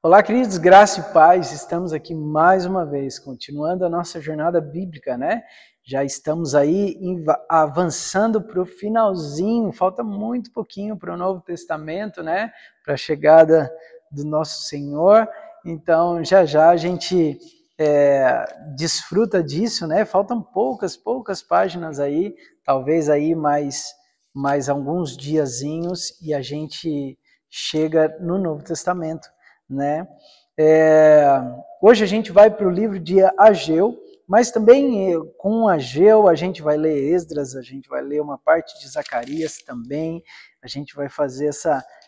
Olá, queridos, graça e paz, estamos aqui mais uma vez, continuando a nossa jornada bíblica, né? Já estamos aí avançando para o finalzinho, falta muito pouquinho para o Novo Testamento, né? Para a chegada do nosso Senhor, então já já a gente desfruta disso, né? Faltam poucas páginas aí, talvez aí mais alguns diazinhos e a gente chega no Novo Testamento, né? Hoje a gente vai para o livro de Ageu, mas também com Ageu a gente vai ler Esdras, a gente vai ler uma parte de Zacarias também, a gente vai fazer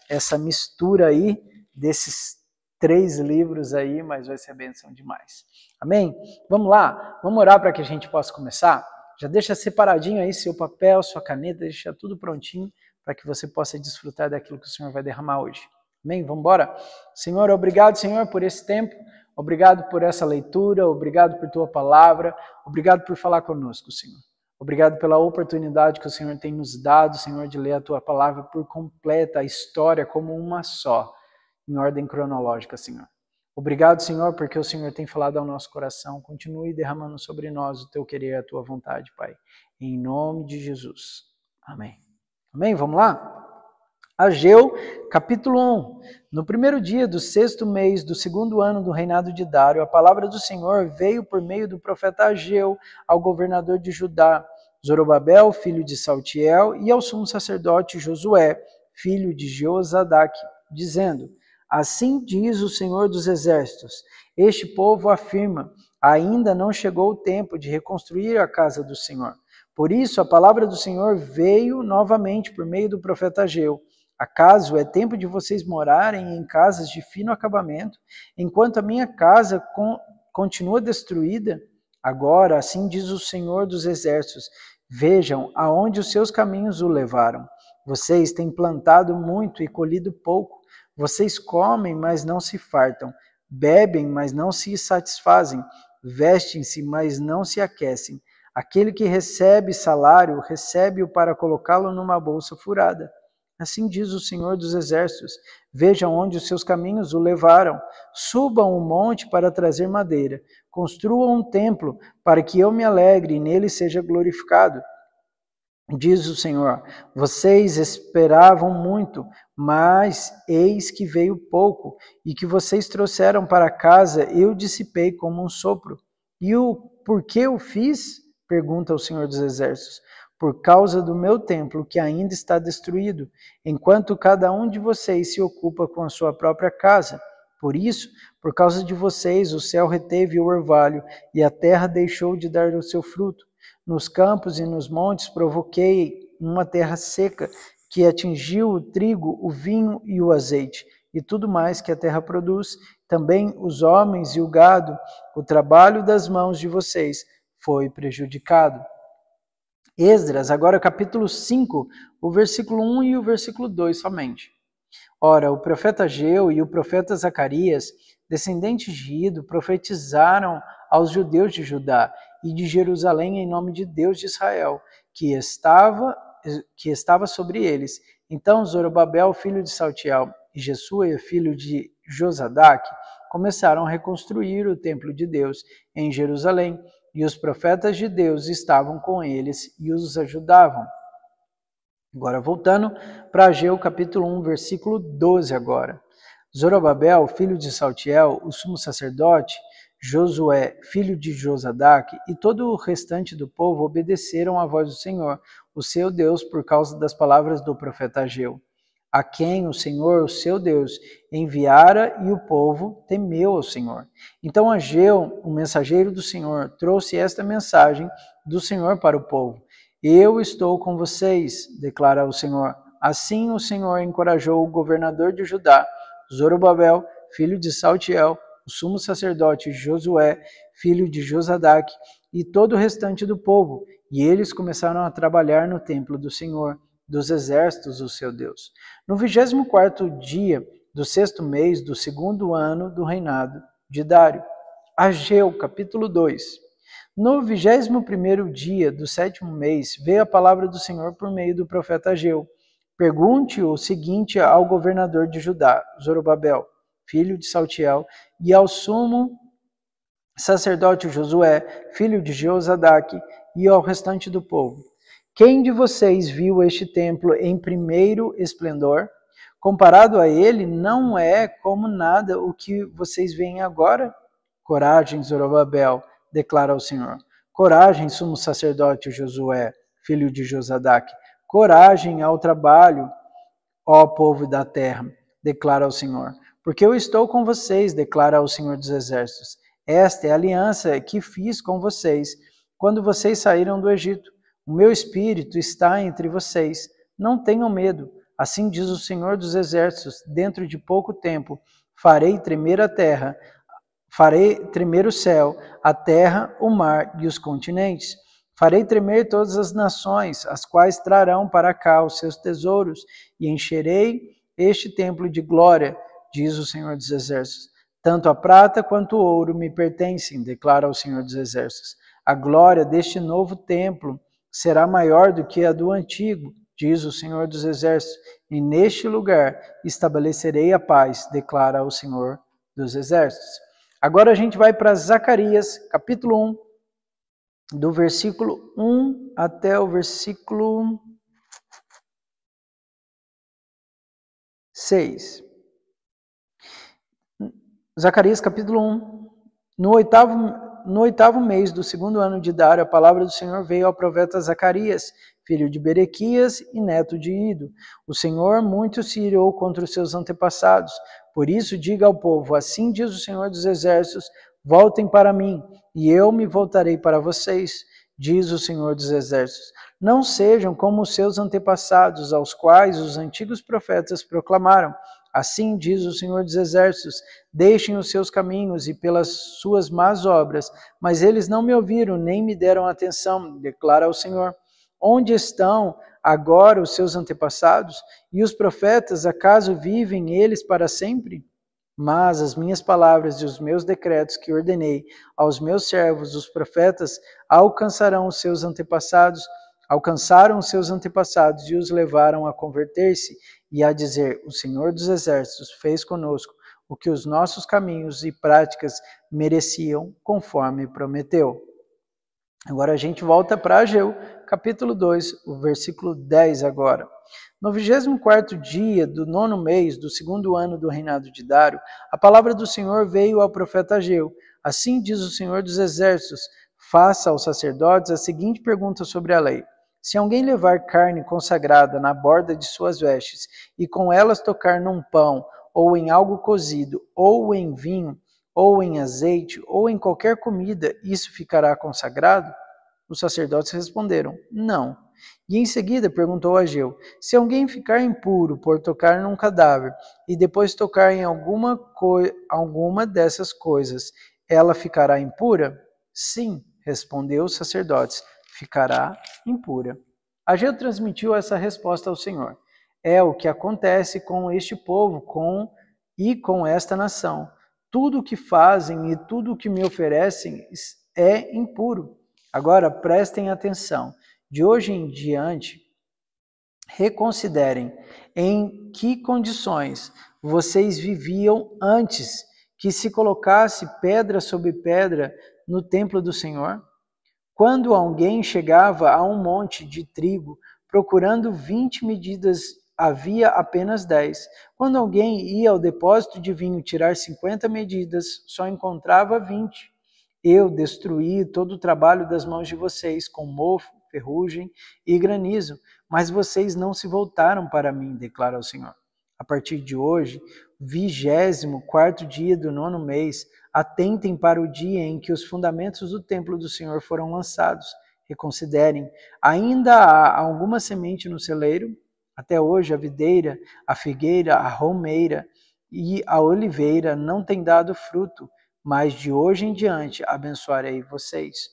essa mistura aí desses 3 livros aí, mas vai ser bênção demais. Amém? Vamos lá, vamos orar para que a gente possa começar? Já deixa separadinho aí seu papel, sua caneta, deixa tudo prontinho para que você possa desfrutar daquilo que o Senhor vai derramar hoje. Amém? Vamos embora? Senhor, obrigado, Senhor, por esse tempo. Obrigado por essa leitura. Obrigado por tua palavra. Obrigado por falar conosco, Senhor. Obrigado pela oportunidade que o Senhor tem nos dado, Senhor, de ler a tua palavra por completa, a história como uma só, em ordem cronológica, Senhor. Obrigado, Senhor, porque o Senhor tem falado ao nosso coração. Continue derramando sobre nós o teu querer e a tua vontade, Pai. Em nome de Jesus. Amém. Amém? Vamos lá? Ageu, capítulo 1. No primeiro dia do 6º mês do 2º ano do reinado de Dário, a palavra do Senhor veio por meio do profeta Ageu ao governador de Judá, Zorobabel, filho de Saltiel, e ao sumo sacerdote Josué, filho de Josadaque, dizendo: Assim diz o Senhor dos Exércitos, este povo afirma, ainda não chegou o tempo de reconstruir a casa do Senhor. Por isso a palavra do Senhor veio novamente por meio do profeta Ageu. Acaso é tempo de vocês morarem em casas de fino acabamento, enquanto a minha casa continua destruída? Agora, assim diz o Senhor dos Exércitos, vejam aonde os seus caminhos o levaram. Vocês têm plantado muito e colhido pouco. Vocês comem, mas não se fartam. Bebem, mas não se satisfazem. Vestem-se, mas não se aquecem. Aquele que recebe salário, recebe-o para colocá-lo numa bolsa furada. Assim diz o Senhor dos Exércitos, vejam onde os seus caminhos o levaram. Subam o monte para trazer madeira. Construam um templo para que eu me alegre e nele seja glorificado. Diz o Senhor, vocês esperavam muito, mas eis que veio pouco, e que vocês trouxeram para casa eu dissipei como um sopro. E o porquê eu fiz? Pergunta o Senhor dos Exércitos. Por causa do meu templo, que ainda está destruído, enquanto cada um de vocês se ocupa com a sua própria casa. Por isso, por causa de vocês, o céu reteve o orvalho, e a terra deixou de dar o seu fruto. Nos campos e nos montes provoquei uma terra seca, que atingiu o trigo, o vinho e o azeite, e tudo mais que a terra produz, também os homens e o gado, o trabalho das mãos de vocês foi prejudicado. Esdras, agora capítulo 5, o versículo 1 e o versículo 2 somente. Ora, o profeta Ageu e o profeta Zacarias, descendentes de Ido, profetizaram aos judeus de Judá e de Jerusalém em nome de Deus de Israel, que estava sobre eles. Então Zorobabel, filho de Saltiel, e Jesua, filho de Josadaque, começaram a reconstruir o templo de Deus em Jerusalém, e os profetas de Deus estavam com eles e os ajudavam. Agora, voltando para Ageu, capítulo 1, versículo 12 agora. Zorobabel, filho de Saltiel, o sumo sacerdote, Josué, filho de Josadaque, e todo o restante do povo obedeceram à voz do Senhor, o seu Deus, por causa das palavras do profeta Ageu, a quem o Senhor, o seu Deus, enviara, e o povo temeu ao Senhor. Então Ageu, o mensageiro do Senhor, trouxe esta mensagem do Senhor para o povo. Eu estou com vocês, declara o Senhor. Assim o Senhor encorajou o governador de Judá, Zorobabel, filho de Saltiel, o sumo sacerdote Josué, filho de Josadaque, e todo o restante do povo, e eles começaram a trabalhar no templo do Senhor, dos exércitos, o seu Deus. No 24º dia do 6º mês do 2º ano do reinado de Dário. Ageu, capítulo 2. No 21º dia do 7º mês, veio a palavra do Senhor por meio do profeta Ageu. Pergunte o seguinte ao governador de Judá, Zorobabel, filho de Saltiel, e ao sumo sacerdote Josué, filho de Josadaque, e ao restante do povo: quem de vocês viu este templo em primeiro esplendor? Comparado a ele, não é como nada o que vocês veem agora? Coragem, Zorobabel, declara o Senhor. Coragem, sumo sacerdote Josué, filho de Josadaque. Coragem ao trabalho, ó povo da terra, declara o Senhor. Porque eu estou com vocês, declara o Senhor dos Exércitos. Esta é a aliança que fiz com vocês quando vocês saíram do Egito. O meu espírito está entre vocês. Não tenham medo. Assim diz o Senhor dos Exércitos: dentro de pouco tempo farei tremer a terra, farei tremer o céu, a terra, o mar e os continentes. Farei tremer todas as nações, as quais trarão para cá os seus tesouros, e encherei este templo de glória, diz o Senhor dos Exércitos. Tanto a prata quanto o ouro me pertencem, declara o Senhor dos Exércitos. A glória deste novo templo será maior do que a do antigo, diz o Senhor dos Exércitos, e neste lugar estabelecerei a paz, declara o Senhor dos Exércitos. Agora a gente vai para Zacarias, capítulo 1, do versículo 1 até o versículo 6. Zacarias, capítulo 1. No oitavo mês do segundo ano de Dário, a palavra do Senhor veio ao profeta Zacarias, filho de Berequias e neto de Ido. O Senhor muito se irou contra os seus antepassados. Por isso, diga ao povo: assim diz o Senhor dos Exércitos, voltem para mim, e eu me voltarei para vocês, diz o Senhor dos Exércitos. Não sejam como os seus antepassados, aos quais os antigos profetas proclamaram. Assim diz o Senhor dos Exércitos: deixem os seus caminhos e pelas suas más obras, mas eles não me ouviram, nem me deram atenção, declara o Senhor. Onde estão agora os seus antepassados? E os profetas, acaso vivem eles para sempre? Mas as minhas palavras e os meus decretos que ordenei aos meus servos, os profetas, alcançaram os seus antepassados e os levaram a converter-se e a dizer: o Senhor dos Exércitos fez conosco o que os nossos caminhos e práticas mereciam, conforme prometeu. Agora a gente volta para Ageu, capítulo 2, o versículo 10 agora. No 24º dia do 9º mês do segundo ano do reinado de Dário, a palavra do Senhor veio ao profeta Ageu. Assim diz o Senhor dos Exércitos: faça aos sacerdotes a seguinte pergunta sobre a lei. Se alguém levar carne consagrada na borda de suas vestes e com elas tocar num pão, ou em algo cozido, ou em vinho, ou em azeite, ou em qualquer comida, isso ficará consagrado? Os sacerdotes responderam: não. E em seguida perguntou a Ageu: se alguém ficar impuro por tocar num cadáver e depois tocar em alguma dessas coisas, ela ficará impura? Sim, respondeu os sacerdotes, ficará impura. Ageu transmitiu essa resposta ao Senhor. É o que acontece com este povo e com esta nação. Tudo o que fazem e tudo o que me oferecem é impuro. Agora prestem atenção. De hoje em diante, reconsiderem em que condições vocês viviam antes que se colocasse pedra sobre pedra no templo do Senhor. Quando alguém chegava a um monte de trigo procurando 20 medidas, havia apenas 10. Quando alguém ia ao depósito de vinho tirar 50 medidas, só encontrava 20. Eu destruí todo o trabalho das mãos de vocês com mofo, ferrugem e granizo, mas vocês não se voltaram para mim, declara o Senhor. A partir de hoje, 24º dia do 9º mês, atentem para o dia em que os fundamentos do templo do Senhor foram lançados. Reconsiderem. Ainda há alguma semente no celeiro? Até hoje a videira, a figueira, a romeira e a oliveira não têm dado fruto, mas de hoje em diante abençoarei vocês.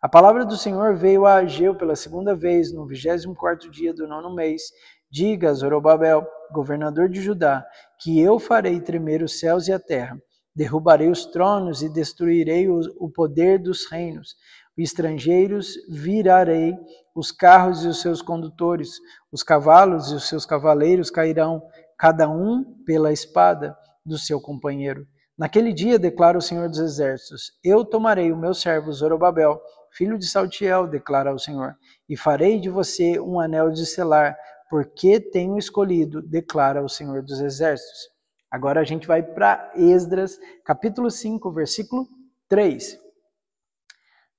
A palavra do Senhor veio a Ageu pela segunda vez no 24º dia do 9º mês. Diga a Zorobabel, governador de Judá, que eu farei tremer os céus e a terra. Derrubarei os tronos e destruirei o poder dos reinos. Estrangeiros virarei os carros e os seus condutores. Os cavalos e os seus cavaleiros cairão, cada um pela espada. do seu companheiro. Naquele dia, declara o Senhor dos Exércitos, eu tomarei o meu servo Zorobabel, filho de Saltiel, declara o Senhor, e farei de você um anel de selar, porque tenho escolhido, declara o Senhor dos Exércitos. Agora a gente vai para Esdras, capítulo 5, versículo 3.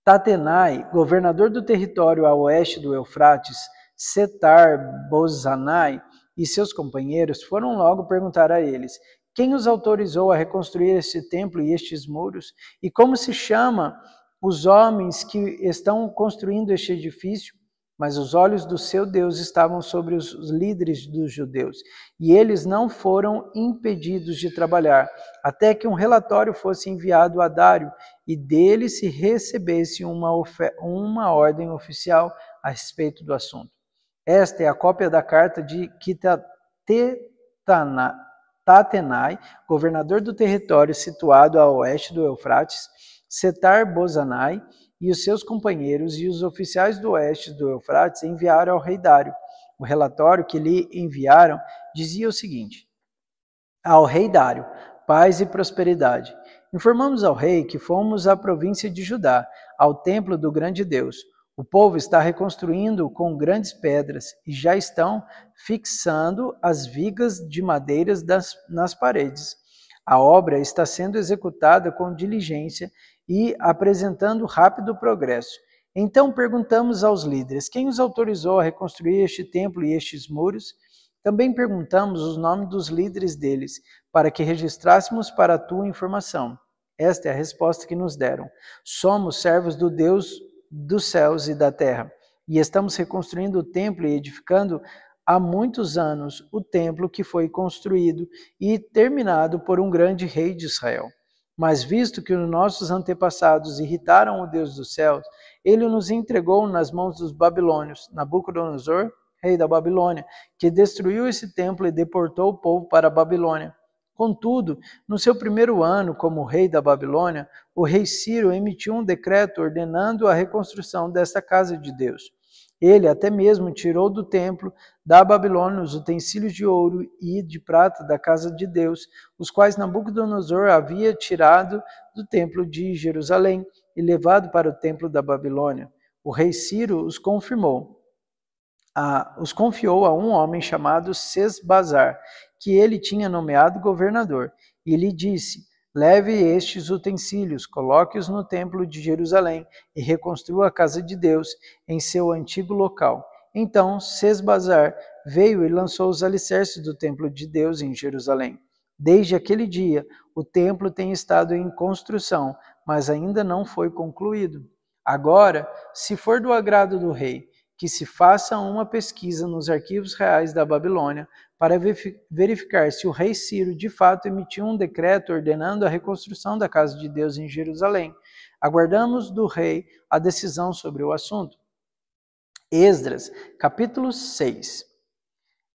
Tatenai, governador do território a oeste do Eufrates, Setar-Bozanai e seus companheiros foram logo perguntar a eles: quem os autorizou a reconstruir este templo e estes muros? E como se chama os homens que estão construindo este edifício? Mas os olhos do seu Deus estavam sobre os líderes dos judeus, e eles não foram impedidos de trabalhar, até que um relatório fosse enviado a Dário, e dele se recebesse uma ordem oficial a respeito do assunto. Esta é a cópia da carta de Tatenai, governador do território situado a oeste do Eufrates, Setar-Bozanai e os seus companheiros e os oficiais do oeste do Eufrates enviaram ao rei Dário. O relatório que lhe enviaram dizia o seguinte: ao rei Dário, paz e prosperidade. Informamos ao rei que fomos à província de Judá, ao templo do grande Deus. O povo está reconstruindo com grandes pedras e já estão fixando as vigas de madeiras nas paredes. A obra está sendo executada com diligência e apresentando rápido progresso. Então perguntamos aos líderes: quem os autorizou a reconstruir este templo e estes muros? Também perguntamos os nomes dos líderes deles, para que registrássemos para a tua informação. Esta é a resposta que nos deram: somos servos do Deus dos céus e da terra, e estamos reconstruindo o templo e edificando há muitos anos o templo que foi construído e terminado por um grande rei de Israel. Mas visto que os nossos antepassados irritaram o Deus dos céus, ele nos entregou nas mãos dos babilônios, Nabucodonosor, rei da Babilônia, que destruiu esse templo e deportou o povo para a Babilônia. Contudo, no seu primeiro ano como rei da Babilônia, o rei Ciro emitiu um decreto ordenando a reconstrução desta casa de Deus. Ele até mesmo tirou do templo da Babilônia os utensílios de ouro e de prata da casa de Deus, os quais Nabucodonosor havia tirado do templo de Jerusalém e levado para o templo da Babilônia. O rei Ciro os confiou a um homem chamado Sesbazar, que ele tinha nomeado governador, e lhe disse: leve estes utensílios, coloque-os no templo de Jerusalém e reconstrua a casa de Deus em seu antigo local. Então Sesbazar veio e lançou os alicerces do templo de Deus em Jerusalém. Desde aquele dia, o templo tem estado em construção, mas ainda não foi concluído. Agora, se for do agrado do rei, que se faça uma pesquisa nos arquivos reais da Babilônia para verificar se o rei Ciro de fato emitiu um decreto ordenando a reconstrução da casa de Deus em Jerusalém. Aguardamos do rei a decisão sobre o assunto. Esdras, capítulo 6.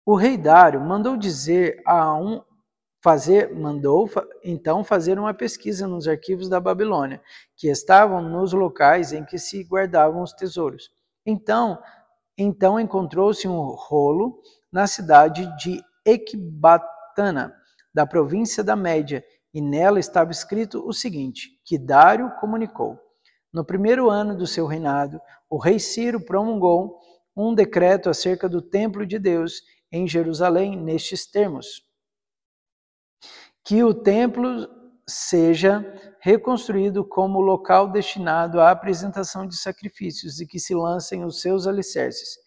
O rei Dário mandou então fazer uma pesquisa nos arquivos da Babilônia, que estavam nos locais em que se guardavam os tesouros. Então encontrou-se um rolo na cidade de Ecbatana, da província da Média, e nela estava escrito o seguinte, que Dário comunicou: no primeiro ano do seu reinado, o rei Ciro promulgou um decreto acerca do templo de Deus em Jerusalém nestes termos: que o templo seja reconstruído como local destinado à apresentação de sacrifícios e que se lancem os seus alicerces.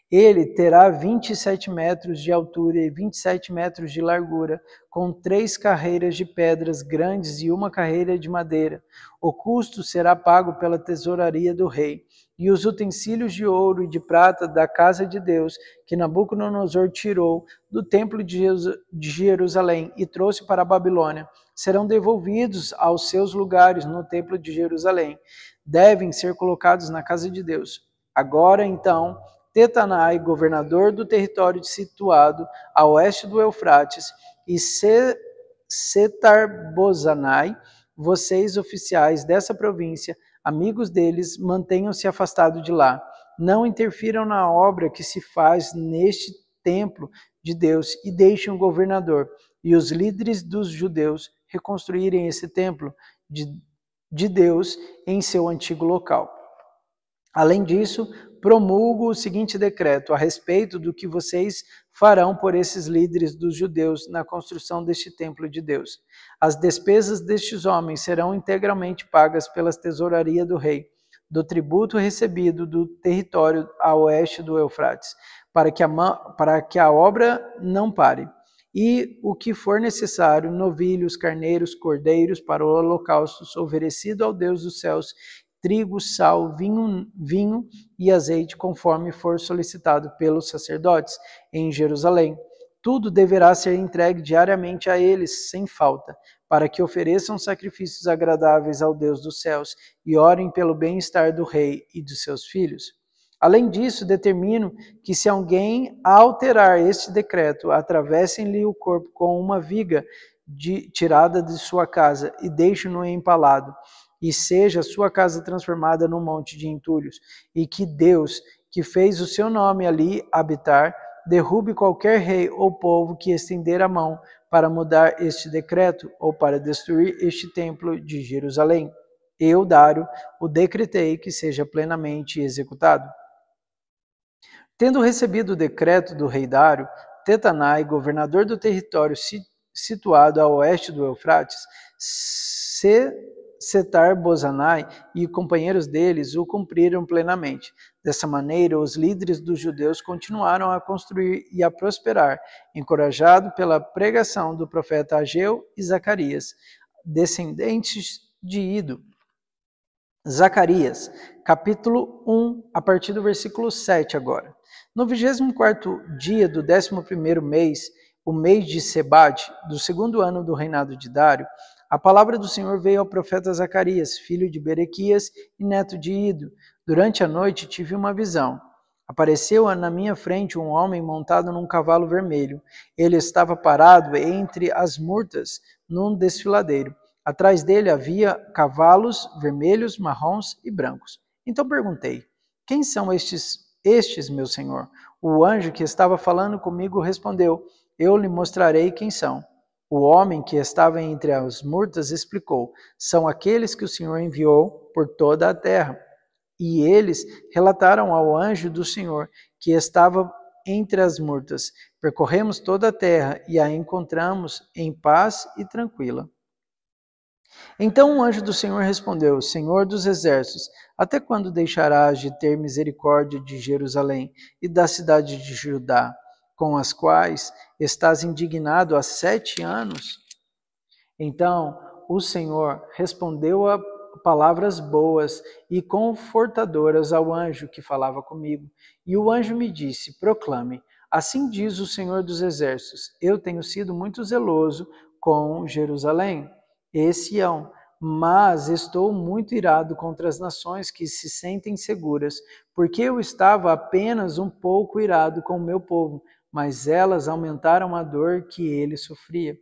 Ele terá 27 metros de altura e 27 metros de largura, com 3 carreiras de pedras grandes e uma carreira de madeira. O custo será pago pela tesouraria do rei. E os utensílios de ouro e de prata da casa de Deus, que Nabucodonosor tirou do templo de Jerusalém e trouxe para a Babilônia, serão devolvidos aos seus lugares no templo de Jerusalém. Devem ser colocados na casa de Deus. Agora, então, Tatenai, governador do território situado a oeste do Eufrates, e Setar-Bozanai, vocês oficiais dessa província, amigos deles, mantenham-se afastados de lá. Não interfiram na obra que se faz neste templo de Deus e deixem o governador, e os líderes dos judeus reconstruírem esse templo de Deus em seu antigo local. Além disso, promulgo o seguinte decreto a respeito do que vocês farão por esses líderes dos judeus na construção deste templo de Deus. As despesas destes homens serão integralmente pagas pela tesouraria do rei, do tributo recebido do território a oeste do Eufrates, para que a obra não pare. E o que for necessário, novilhos, carneiros, cordeiros para o holocausto oferecido ao Deus dos céus, trigo, sal, vinho e azeite, conforme for solicitado pelos sacerdotes em Jerusalém. Tudo deverá ser entregue diariamente a eles, sem falta, para que ofereçam sacrifícios agradáveis ao Deus dos céus e orem pelo bem-estar do rei e de seus filhos. Além disso, determino que se alguém alterar este decreto, atravessem-lhe o corpo com uma viga tirada de sua casa e deixem-no empalado, e seja a sua casa transformada num monte de entulhos, e que Deus, que fez o seu nome ali habitar, derrube qualquer rei ou povo que estender a mão para mudar este decreto ou para destruir este templo de Jerusalém. Eu, Dário, o decretei que seja plenamente executado. Tendo recebido o decreto do rei Dário, Tetanai, governador do território situado a oeste do Eufrates, Setar-Bozanai e companheiros deles o cumpriram plenamente. Dessa maneira, os líderes dos judeus continuaram a construir e a prosperar, encorajado pela pregação do profeta Ageu e Zacarias, descendentes de Ido. Zacarias, capítulo 1, a partir do versículo 7 agora. No 24º dia do 11º mês, o mês de Sebade, do segundo ano do reinado de Dário, a palavra do Senhor veio ao profeta Zacarias, filho de Berequias e neto de Ido. Durante a noite tive uma visão. Apareceu na minha frente um homem montado num cavalo vermelho. Ele estava parado entre as murtas, num desfiladeiro. Atrás dele havia cavalos vermelhos, marrons e brancos. Então perguntei: quem são estes, meu senhor? O anjo que estava falando comigo respondeu: eu lhe mostrarei quem são. O homem que estava entre as murtas explicou: são aqueles que o Senhor enviou por toda a terra. E eles relataram ao anjo do Senhor que estava entre as murtas: percorremos toda a terra e a encontramos em paz e tranquila. Então o anjo do Senhor respondeu: Senhor dos exércitos, até quando deixarás de ter misericórdia de Jerusalém e da cidade de Judá, com as quais estás indignado há 7 anos? Então o Senhor respondeu a palavras boas e confortadoras ao anjo que falava comigo. E o anjo me disse: proclame, assim diz o Senhor dos exércitos, eu tenho sido muito zeloso com Jerusalém e Sião, mas estou muito irado contra as nações que se sentem seguras, porque eu estava apenas um pouco irado com o meu povo, mas elas aumentaram a dor que ele sofria.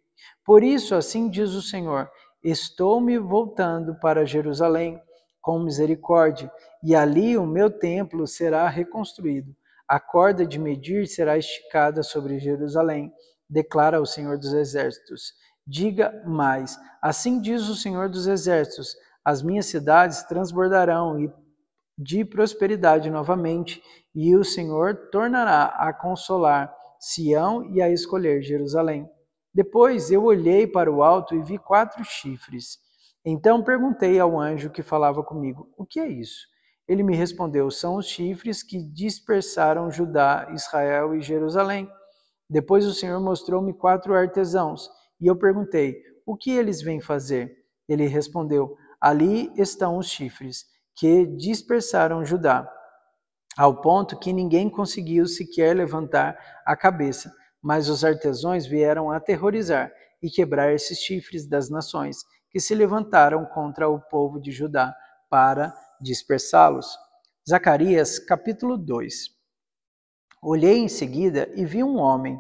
Por isso, assim diz o Senhor, estou me voltando para Jerusalém com misericórdia, e ali o meu templo será reconstruído. A corda de medir será esticada sobre Jerusalém, declara o Senhor dos Exércitos. Diga mais, assim diz o Senhor dos Exércitos, as minhas cidades transbordarão de prosperidade novamente, e o Senhor tornará a consolar Sião e a escolher Jerusalém. Depois eu olhei para o alto e vi 4 chifres. Então perguntei ao anjo que falava comigo: o que é isso? Ele me respondeu: são os chifres que dispersaram Judá, Israel e Jerusalém. Depois o Senhor mostrou-me 4 artesãos, e eu perguntei: o que eles vêm fazer? Ele respondeu: ali estão os chifres que dispersaram Judá, ao ponto que ninguém conseguiu sequer levantar a cabeça. Mas os artesãos vieram aterrorizar e quebrar esses chifres das nações que se levantaram contra o povo de Judá para dispersá-los. Zacarias, capítulo 2. Olhei em seguida e vi um homem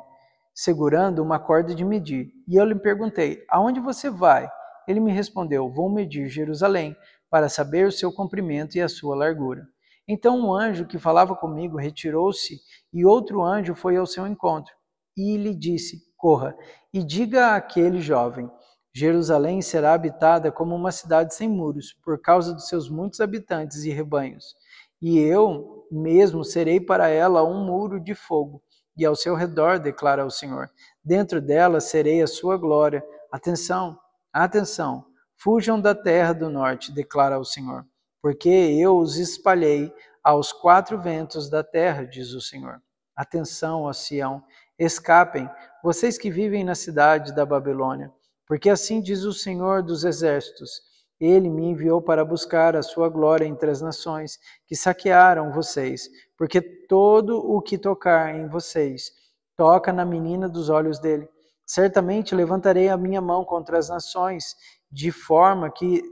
segurando uma corda de medir. E eu lhe perguntei: aonde você vai? Ele me respondeu: vou medir Jerusalém, para saber o seu comprimento e a sua largura. Então um anjo que falava comigo retirou-se, e outro anjo foi ao seu encontro. E lhe disse: corra e diga àquele jovem: Jerusalém será habitada como uma cidade sem muros, por causa dos seus muitos habitantes e rebanhos. E eu mesmo serei para ela um muro de fogo, e ao seu redor, declara o Senhor. Dentro dela serei a sua glória. Atenção, atenção, fujam da terra do norte, declara o Senhor, porque eu os espalhei aos quatro ventos da terra, diz o Senhor. Atenção, ó Sião, escapem, vocês que vivem na cidade da Babilônia, porque assim diz o Senhor dos exércitos: Ele me enviou para buscar a sua glória entre as nações que saquearam vocês, porque todo o que tocar em vocês toca na menina dos olhos dele. Certamente levantarei a minha mão contra as nações, de forma que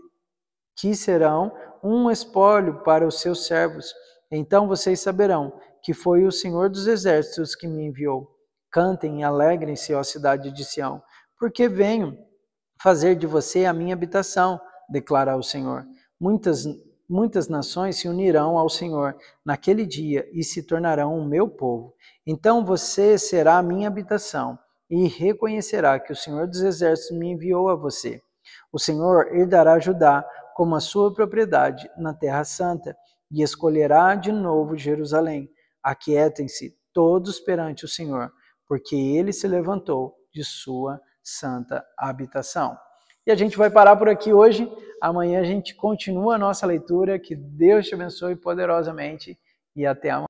serão um espólio para os seus servos. Então vocês saberão que foi o Senhor dos exércitos que me enviou. Cantem e alegrem-se, ó cidade de Sião, porque venho fazer de você a minha habitação, declara o Senhor. Muitas nações se unirão ao Senhor naquele dia e se tornarão o meu povo. Então você será a minha habitação e reconhecerá que o Senhor dos exércitos me enviou a você. O Senhor herdará Judá como a sua propriedade na Terra Santa e escolherá de novo Jerusalém. Aquietem-se todos perante o Senhor, porque ele se levantou de sua santa habitação. E a gente vai parar por aqui hoje. Amanhã a gente continua a nossa leitura. Que Deus te abençoe poderosamente e até amanhã.